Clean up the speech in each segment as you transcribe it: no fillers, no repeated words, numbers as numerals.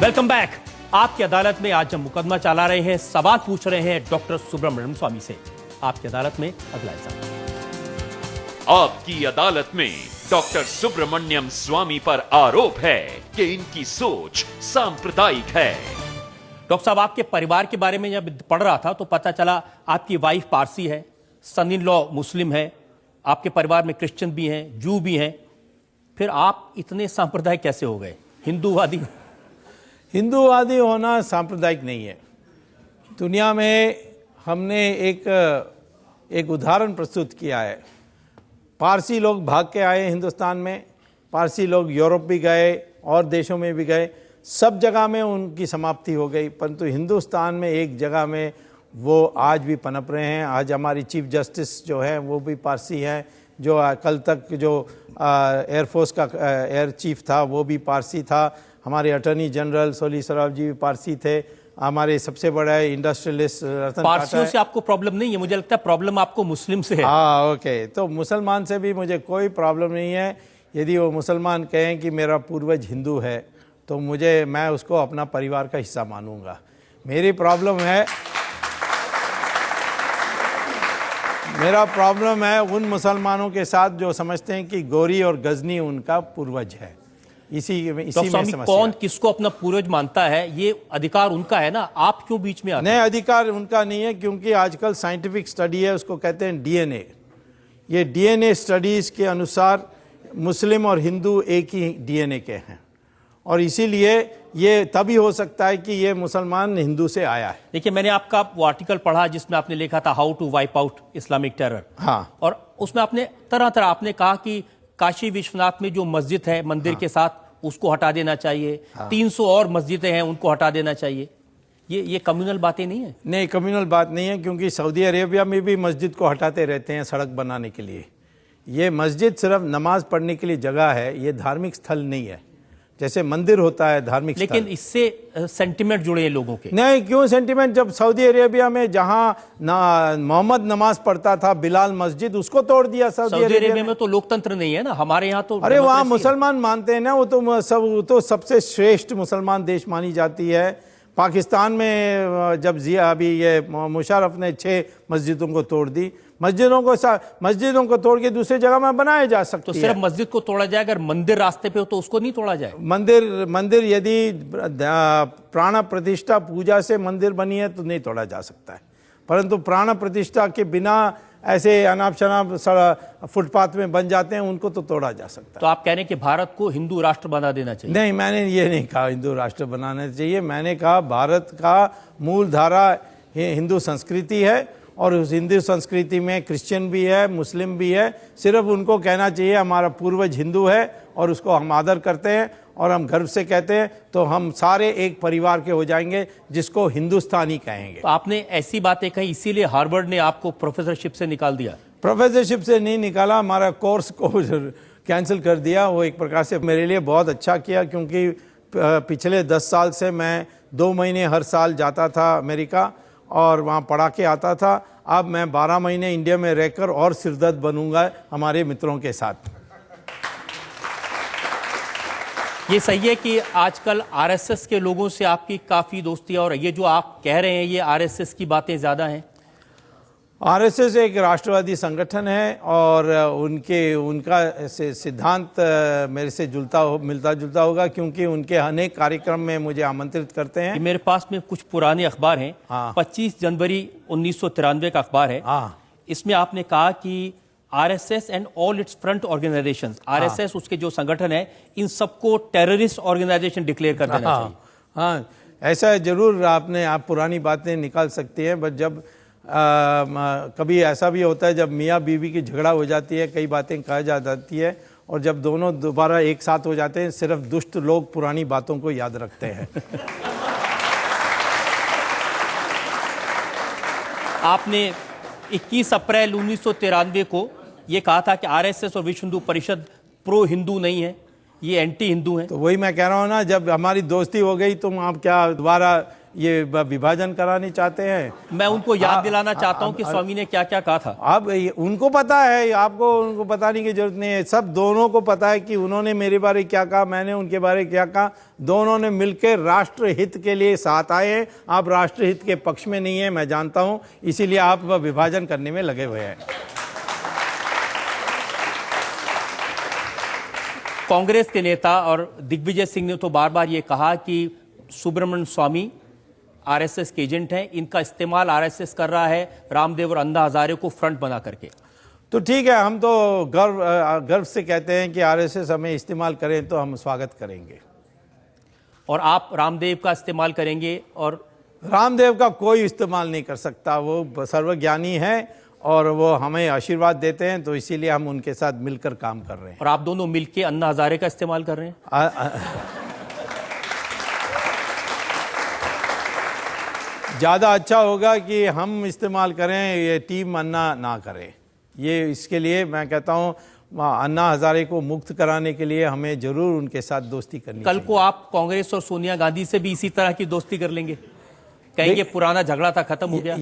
Welcome back. आपकी अदालत में आज हम मुकदमा चला रहे हैं, सवाल पूछ रहे हैं डॉक्टर सुब्रमण्यम स्वामी से। आपकी अदालत में अगला हिस्सा। आपकी अदालत में डॉक्टर सुब्रमण्यम स्वामी पर आरोप है कि इनकी सोच सांप्रदायिक है। डॉक्टर साहब, आपके परिवार के बारे में जब पढ़ रहा था तो पता चला आपकी वाइफ पारसी है, सन इन लॉ मुस्लिम है, आपके परिवार में क्रिश्चियन भी हैं, जू भी हैं, फिर आप इतने सांप्रदायिक कैसे हो गए? हिंदूवादी? हिंदूवादी होना सांप्रदायिक नहीं है। दुनिया में हमने एक उदाहरण प्रस्तुत किया है। पारसी लोग भाग के आए हिंदुस्तान में, पारसी लोग यूरोप भी गए और देशों में भी गए, सब जगह में उनकी समाप्ति हो गई, परंतु हिंदुस्तान में एक जगह में वो आज भी पनप रहे हैं। आज हमारी चीफ जस्टिस जो है वो भी पारसी हैं, जो कल तक जो एयरफोर्स का एयर चीफ था वो भी पारसी था, हमारे अटॉर्नी जनरल सोली सराफ जी भी पारसी थे, हमारे सबसे बड़ा इंडस्ट्रियलिस्ट रतन टाटा। पारसियों से आपको प्रॉब्लम नहीं है? मुझे लगता है प्रॉब्लम आपको मुस्लिम से है। हाँ, ओके, तो मुसलमान से भी मुझे कोई प्रॉब्लम नहीं है। यदि वो मुसलमान कहें कि मेरा पूर्वज हिंदू है तो मैं उसको अपना परिवार का हिस्सा मानूंगा। मेरा प्रॉब्लम है उन मुसलमानों के साथ जो समझते हैं कि गोरी और गजनी उनका पूर्वज है। इसी में समस्या। कौन किसको अपना पूर्वज मानता है, ये अधिकार उनका है ना, आप क्यों बीच में आते हैं? नहीं, अधिकार उनका नहीं है, क्योंकि आजकल साइंटिफिक स्टडी है, उसको कहते हैं डीएनए। ये डीएनए स्टडीज के अनुसार मुस्लिम और हिंदू एक ही डीएनए के हैं, और इसीलिए ये तभी हो सकता है कि ये मुसलमान हिंदू से आया है। देखिए, मैंने आपका वो आर्टिकल पढ़ा जिसमें आपने लिखा था how to wipe out Islamic terror. हाँ, और उसमें आपने तरह आपने कहा कि काशी विश्वनाथ में जो मस्जिद है मंदिर के साथ, उसको हटा देना चाहिए। 300 और मस्जिदें हैं, उनको हटा देना चाहिए। ये कम्युनल बातें नहीं है? नहीं, कम्युनल बात नहीं है, क्योंकि सऊदी अरेबिया में भी मस्जिद को हटाते रहते हैं सड़क बनाने के लिए। ये मस्जिद सिर्फ नमाज पढ़ने के लिए जगह है, ये धार्मिक स्थल नहीं है। जैसे मंदिर होता है धार्मिक स्थल। लेकिन इससे सेंटिमेंट जुड़े हैं लोगों के। नहीं, क्यों सेंटिमेंट? जब सऊदी अरेबिया में जहां मोहम्मद नमाज पढ़ता था, बिलाल मस्जिद, उसको तोड़ दिया सऊदी अरेबिया में। तो लोकतंत्र नहीं है ना, हमारे यहाँ तो। अरे वहां मुसलमान मानते हैं ना, वो तो सबसे श्रेष्ठ मुसलमान देश मानी जाती है। पाकिस्तान में जब अभी ये मुशर्रफ ने 6 मस्जिदों को तोड़ दी, मस्जिदों को तोड़ के दूसरी जगह में बनाया जा सकता है। तो सिर्फ मस्जिद को तोड़ा जाए, अगर मंदिर रास्ते पे हो तो उसको नहीं तोड़ा जाए? मंदिर यदि प्राण प्रतिष्ठा पूजा से मंदिर बनी है तो नहीं तोड़ा जा सकता है, परंतु प्राण प्रतिष्ठा के बिना ऐसे अनाप शनाप फुटपाथ में बन जाते हैं, उनको तो तोड़ा जा सकता है। तो आप कह रहे हैं कि भारत को हिंदू राष्ट्र बना देना चाहिए? नहीं, मैंने ये नहीं कहा हिंदू राष्ट्र बनाना चाहिए। मैंने कहा भारत का मूल धारा हिंदू संस्कृति है, और उस हिंदू संस्कृति में क्रिश्चियन भी है, मुस्लिम भी है। सिर्फ उनको कहना चाहिए हमारा पूर्वज हिंदू है, और उसको हम आदर करते हैं और हम गर्व से कहते हैं, तो हम सारे एक परिवार के हो जाएंगे, जिसको हिंदुस्तानी कहेंगे। तो आपने ऐसी बातें कही, इसीलिए हार्वर्ड ने आपको प्रोफेसरशिप से निकाल दिया? प्रोफेसरशिप से नहीं निकाला, हमारा कोर्स को कैंसिल कर दिया। वो एक प्रकार से मेरे लिए बहुत अच्छा किया, क्योंकि पिछले 10 साल से मैं 2 महीने हर साल जाता था अमेरिका और वहाँ पढ़ा के आता था। अब मैं 12 महीने इंडिया में रहकर और सिरदर्द बनूंगा हमारे मित्रों के साथ। ये सही है कि आजकल आरएसएस के लोगों से आपकी काफ़ी दोस्ती है, और ये जो आप कह रहे हैं ये आरएसएस की बातें ज़्यादा हैं? आरएसएस एक राष्ट्रवादी संगठन है, और उनका सिद्धांत मेरे से मिलता जुलता होगा, क्योंकि उनके अनेक कार्यक्रम में मुझे आमंत्रित करते हैं। मेरे पास में कुछ पुराने अखबार हैं। 25 जनवरी 1993 का अखबार है। इसमें आपने कहा कि RSS and all it's front organisations, RSS उसके जो संगठन है, इन सबको टेररिस्ट ऑर्गेनाइजेशन डिक्लेयर कर देना चाहिए। हाँ, ऐसा जरूर आप पुरानी बातें निकाल सकते हैं, बट जब कभी ऐसा भी होता है जब मियाँ बीवी की झगड़ा हो जाती है, कई बातें कहा जाती है, और जब दोनों दोबारा एक साथ हो जाते हैं, सिर्फ दुष्ट लोग पुरानी बातों को याद रखते हैं। आपने 21 अप्रैल 1993 को ये कहा था कि आरएसएस और विश्व हिंदू परिषद प्रो हिंदू नहीं है, ये एंटी हिंदू है। तो वही मैं कह रहा हूँ ना, जब हमारी दोस्ती हो गई, तुम आप क्या दोबारा ये विभाजन कराने चाहते हैं। मैं उनको याद दिलाना चाहता हूं कि स्वामी ने क्या क्या कहा था। अब उनको पता है, आपको उनको बताने की जरूरत नहीं है। सब दोनों को पता है कि उन्होंने मेरे बारे क्या कहा, मैंने उनके बारे क्या कहा। दोनों ने मिलकर राष्ट्र हित के लिए साथ आए हैं। आप राष्ट्र हित के पक्ष में नहीं है, मैं जानता हूं, इसीलिए आप विभाजन करने में लगे हुए हैं। कांग्रेस के नेता और दिग्विजय सिंह ने तो बार बार ये कहा कि सुब्रमण्यम स्वामी आरएसएस के एजेंट हैं, इनका इस्तेमाल आरएसएस कर रहा है रामदेव और अन्ना हजारे को फ्रंट बना करके। तो ठीक है, हम तो गर्व से कहते हैं कि आरएसएस हमें इस्तेमाल करें तो हम स्वागत करेंगे। और आप रामदेव का इस्तेमाल करेंगे? और रामदेव का कोई इस्तेमाल नहीं कर सकता, वो सर्वज्ञानी है और वो हमें आशीर्वाद देते हैं, तो इसीलिए हम उनके साथ मिलकर काम कर रहे हैं। और आप दोनों मिलकर अन्ना हजारे का इस्तेमाल कर रहे हैं? ज़्यादा अच्छा होगा कि हम इस्तेमाल करें, ये टीम अन्ना ना करे। ये इसके लिए मैं कहता हूँ अन्ना हजारे को मुक्त कराने के लिए हमें जरूर उनके साथ दोस्ती करनी कल को आप कांग्रेस और सोनिया गांधी से भी इसी तरह की दोस्ती कर लेंगे? कहेंगे पुराना झगड़ा था, खत्म हो गया?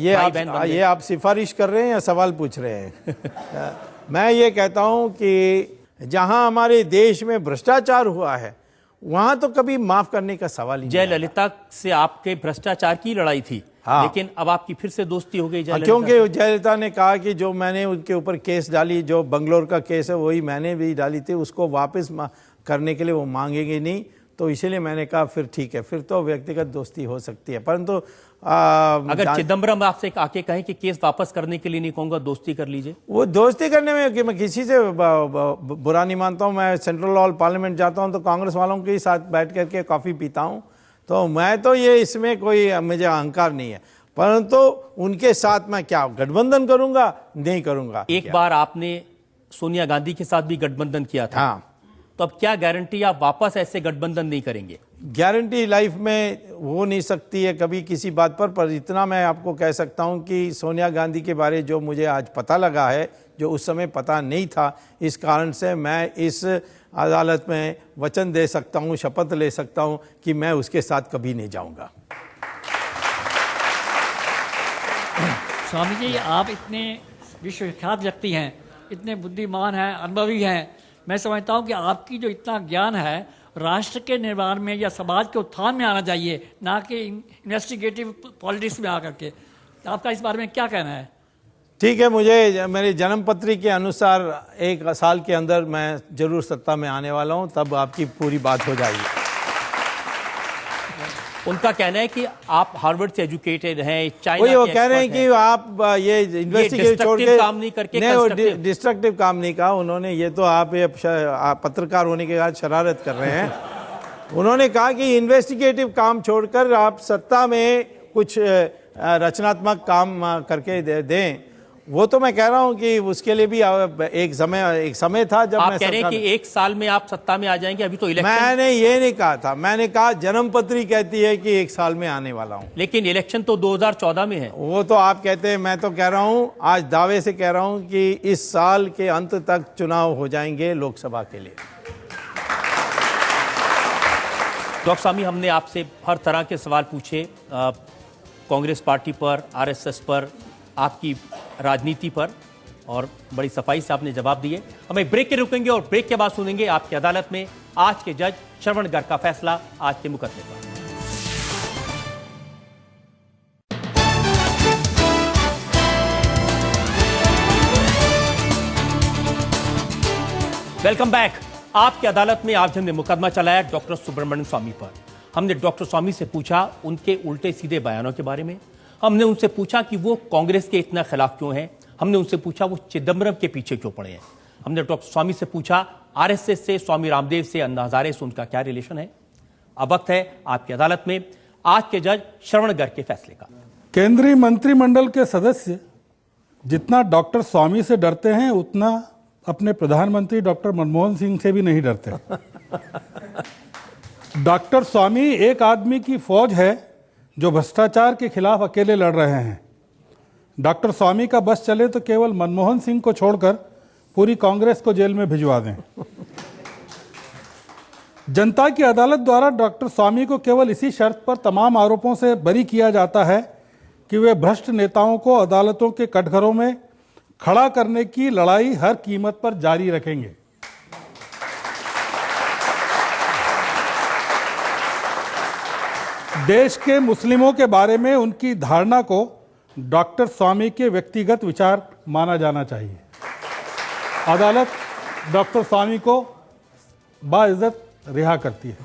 ये आप सिफारिश कर रहे हैं या सवाल पूछ रहे हैं? मैं ये कहता हूँ कि जहाँ हमारे देश में भ्रष्टाचार हुआ है वहां तो कभी माफ करने का सवाल ही नहीं। जयललिता से आपके भ्रष्टाचार की लड़ाई थी, हाँ। लेकिन अब आपकी फिर से दोस्ती हो गई जयललिता। क्योंकि जयललिता ने कहा कि जो मैंने उनके ऊपर केस डाली, जो बंगलोर का केस है वही मैंने भी डाली थी, उसको वापस करने के लिए वो मांगेंगे नहीं। तो इसीलिए मैंने कहा फिर ठीक है, फिर तो व्यक्तिगत दोस्ती हो सकती है। परंतु अगर चिदम्बरम आपसे आके कहें कि केस वापस करने के लिए नहीं कहूंगा, दोस्ती कर लीजिए। वो दोस्ती करने में कि मैं किसी से बुरा नहीं मानता हूँ। मैं सेंट्रल हॉल पार्लियामेंट जाता हूँ तो कांग्रेस वालों के साथ बैठ करके कॉफ़ी पीता हूँ, तो मैं तो ये इसमें कोई मुझे अहंकार नहीं है। परंतु उनके साथ मैं क्या गठबंधन करूंगा? नहीं करूंगा। एक बार आपने सोनिया गांधी के साथ भी गठबंधन किया था, हाँ। तो अब क्या गारंटी आप वापस ऐसे गठबंधन नहीं करेंगे? गारंटी लाइफ में हो नहीं सकती है कभी किसी बात पर इतना मैं आपको कह सकता हूं कि सोनिया गांधी के बारे जो मुझे आज पता लगा है, जो उस समय पता नहीं था, इस कारण से मैं इस अदालत में वचन दे सकता हूं, शपथ ले सकता हूं कि मैं उसके साथ कभी नहीं जाऊंगा। स्वामी जी, आप इतने विश्वविख्यात व्यक्ति हैं, इतने बुद्धिमान हैं, अनुभवी हैं। मैं समझता हूं कि आपकी जो इतना ज्ञान है राष्ट्र के निर्माण में या समाज के उत्थान में आना चाहिए, ना कि इन्वेस्टिगेटिव पॉलिटिक्स में आकर के। आपका इस बारे में क्या कहना है? ठीक है, मुझे मेरी जन्मपत्री के अनुसार 1 साल के अंदर मैं जरूर सत्ता में आने वाला हूं, तब आपकी पूरी बात हो जाएगी। उनका कहना है कि आप हार्वर्ड से एजुकेटेड हैं, चाइना वो के कह रहे हैं कि आप ये इन्वेस्टिगेट छोड़ के काम नहीं करके डिस्ट्रक्टिव काम नहीं कहा उन्होंने। ये तो आप पत्रकार होने के बाद शरारत कर रहे हैं। उन्होंने कहा कि इन्वेस्टिगेटिव काम छोड़कर आप सत्ता में कुछ रचनात्मक काम करके दें। वो तो मैं कह रहा हूं कि उसके लिए भी एक समय था जब आप मैं कह रहे हैं कि 1 साल में आप सत्ता में आ जाएंगे। अभी तो इलेक्शन, मैंने ये नहीं कहा था, मैंने कहा जन्मपत्री कहती है कि 1 साल में आने वाला हूं। लेकिन इलेक्शन तो 2014 में है। वो तो आप कहते हैं, मैं तो कह रहा हूं, आज दावे से कह रहा हूं कि इस साल के अंत तक चुनाव हो जाएंगे लोकसभा के लिए। डॉक्टर स्वामी, हमने आपसे हर तरह के सवाल पूछे, कांग्रेस पार्टी पर, आरएसएस पर, आपकी राजनीति पर, और बड़ी सफाई से आपने जवाब दिए। हम एक ब्रेक के रुकेंगे और ब्रेक के बाद सुनेंगे आपकी अदालत में आज के जज श्रवण गर्ग का फैसला आज के मुकदमे पर। Welcome back. आपकी अदालत में आज हमने मुकदमा चलाया डॉक्टर सुब्रमण्यम स्वामी पर। हमने डॉक्टर स्वामी से पूछा उनके उल्टे सीधे बयानों के बारे में। हमने उनसे पूछा कि वो कांग्रेस के इतना खिलाफ क्यों हैं। हमने उनसे पूछा वो चिदम्बरम के पीछे क्यों पड़े हैं। हमने डॉक्टर स्वामी से पूछा आरएसएस से, स्वामी रामदेव से, अन्ना हजारे से उनका क्या रिलेशन है। अब वक्त है आपकी अदालत में आज के जज श्रवण गर्ग के फैसले का। केंद्रीय मंत्रिमंडल के सदस्य जितना डॉक्टर स्वामी से डरते हैं उतना अपने प्रधानमंत्री डॉक्टर मनमोहन सिंह से भी नहीं डरते। डॉक्टर स्वामी एक आदमी की फौज है जो भ्रष्टाचार के खिलाफ अकेले लड़ रहे हैं। डॉक्टर स्वामी का बस चले तो केवल मनमोहन सिंह को छोड़कर पूरी कांग्रेस को जेल में भिजवा दें। जनता की अदालत द्वारा डॉक्टर स्वामी को केवल इसी शर्त पर तमाम आरोपों से बरी किया जाता है कि वे भ्रष्ट नेताओं को अदालतों के कटघरों में खड़ा करने की लड़ाई हर कीमत पर जारी रखेंगे। देश के मुस्लिमों के बारे में उनकी धारणा को डॉक्टर स्वामी के व्यक्तिगत विचार माना जाना चाहिए। अदालत डॉक्टर स्वामी को बाइज्जत रिहा करती है।